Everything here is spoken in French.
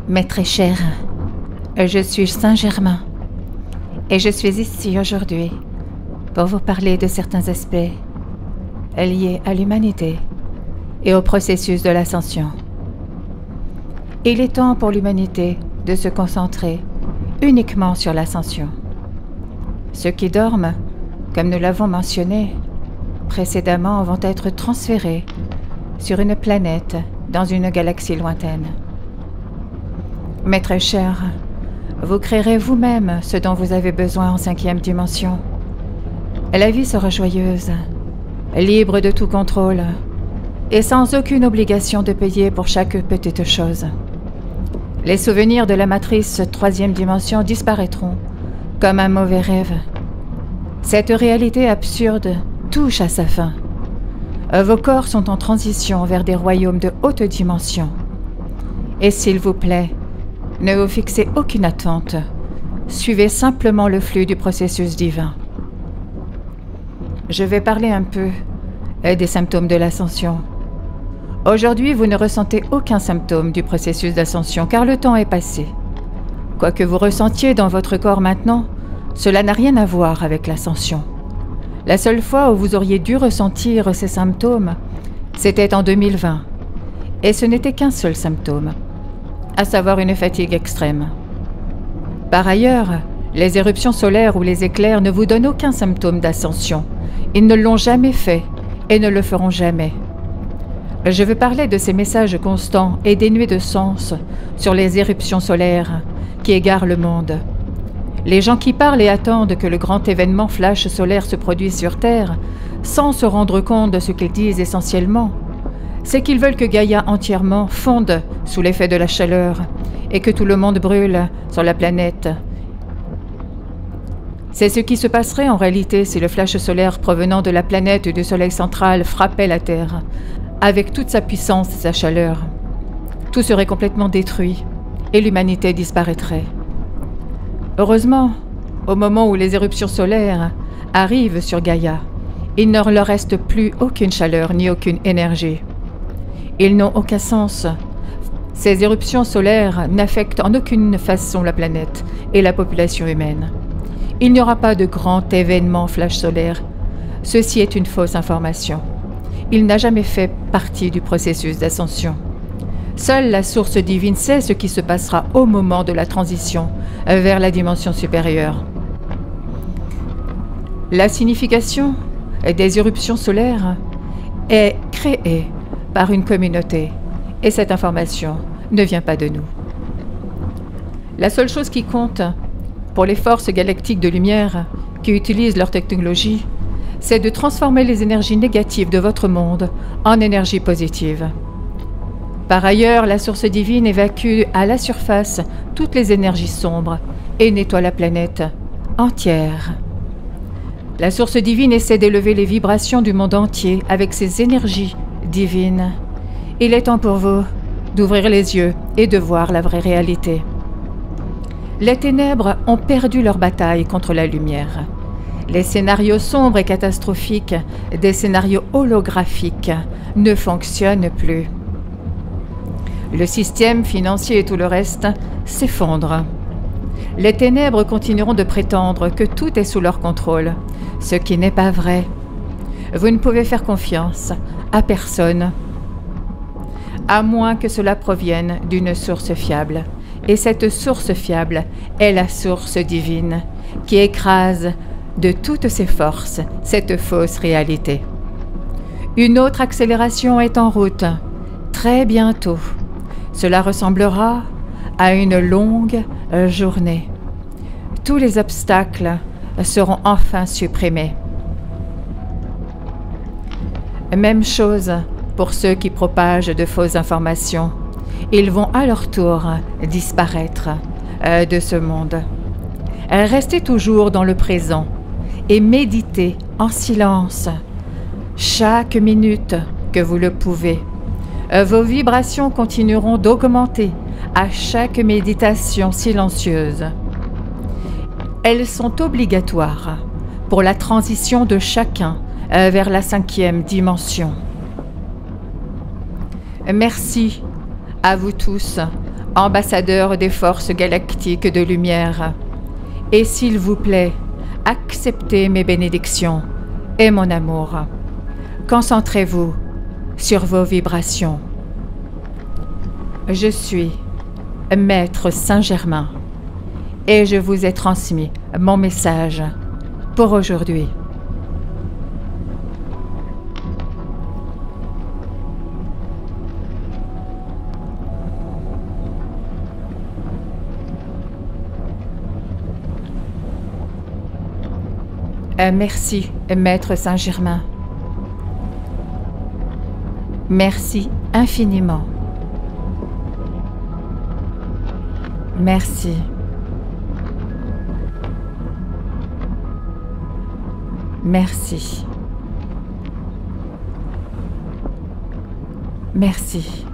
Mes très chers, je suis Saint-Germain et je suis ici aujourd'hui pour vous parler de certains aspects liés à l'humanité et au processus de l'ascension. Il est temps pour l'humanité de se concentrer uniquement sur l'ascension. Ceux qui dorment, comme nous l'avons mentionné précédemment, vont être transférés sur une planète dans une galaxie lointaine. Mes très chers, vous créerez vous-même ce dont vous avez besoin en 5e dimension. La vie sera joyeuse, libre de tout contrôle et sans aucune obligation de payer pour chaque petite chose. Les souvenirs de la matrice 3e dimension disparaîtront comme un mauvais rêve. Cette réalité absurde touche à sa fin. Vos corps sont en transition vers des royaumes de haute dimension. Et s'il vous plaît, ne vous fixez aucune attente. Suivez simplement le flux du processus divin. Je vais parler un peu des symptômes de l'ascension. Aujourd'hui, vous ne ressentez aucun symptôme du processus d'ascension car le temps est passé. Quoi que vous ressentiez dans votre corps maintenant, cela n'a rien à voir avec l'ascension. La seule fois où vous auriez dû ressentir ces symptômes, c'était en 2020. Et ce n'était qu'un seul symptôme, à savoir une fatigue extrême. Par ailleurs, les éruptions solaires ou les éclairs ne vous donnent aucun symptôme d'ascension. Ils ne l'ont jamais fait et ne le feront jamais. Je veux parler de ces messages constants et dénués de sens sur les éruptions solaires qui égarent le monde. Les gens qui parlent et attendent que le grand événement flash solaire se produise sur Terre, sans se rendre compte de ce qu'ils disent essentiellement, c'est qu'ils veulent que Gaïa entièrement fonde sous l'effet de la chaleur et que tout le monde brûle sur la planète. C'est ce qui se passerait en réalité si le flash solaire provenant de la planète du Soleil central frappait la Terre, avec toute sa puissance et sa chaleur. Tout serait complètement détruit et l'humanité disparaîtrait. Heureusement, au moment où les éruptions solaires arrivent sur Gaïa, il ne leur reste plus aucune chaleur ni aucune énergie. Ils n'ont aucun sens. Ces éruptions solaires n'affectent en aucune façon la planète et la population humaine. Il n'y aura pas de grand événement flash solaire. Ceci est une fausse information. Il n'a jamais fait partie du processus d'ascension. Seule la source divine sait ce qui se passera au moment de la transition vers la dimension supérieure. La signification des éruptions solaires est créée par une communauté et cette information ne vient pas de nous. La seule chose qui compte pour les forces galactiques de lumière qui utilisent leur technologie, c'est de transformer les énergies négatives de votre monde en énergie positive. Par ailleurs, la source divine évacue à la surface toutes les énergies sombres et nettoie la planète entière. La source divine essaie d'élever les vibrations du monde entier avec ses énergies divines. Il est temps pour vous d'ouvrir les yeux et de voir la vraie réalité. Les ténèbres ont perdu leur bataille contre la lumière. Les scénarios sombres et catastrophiques, des scénarios holographiques, ne fonctionnent plus. Le système financier et tout le reste s'effondrent. Les ténèbres continueront de prétendre que tout est sous leur contrôle, ce qui n'est pas vrai. Vous ne pouvez faire confiance à personne, à moins que cela provienne d'une source fiable. Et cette source fiable est la source divine, qui écrase de toutes ses forces cette fausse réalité. Une autre accélération est en route, très bientôt. Cela ressemblera à une longue journée. Tous les obstacles seront enfin supprimés. Même chose pour ceux qui propagent de fausses informations. Ils vont à leur tour disparaître de ce monde. Restez toujours dans le présent et méditez en silence chaque minute que vous le pouvez. Vos vibrations continueront d'augmenter à chaque méditation silencieuse. Elles sont obligatoires pour la transition de chacun vers la 5e dimension. Merci à vous tous ambassadeur des forces galactiques de lumière, et s'il vous plaît, acceptez mes bénédictions et mon amour. Concentrez-vous sur vos vibrations. Je suis Maître Saint-Germain et je vous ai transmis mon message pour aujourd'hui. Merci, Maître Saint-Germain. Merci infiniment. Merci. Merci. Merci.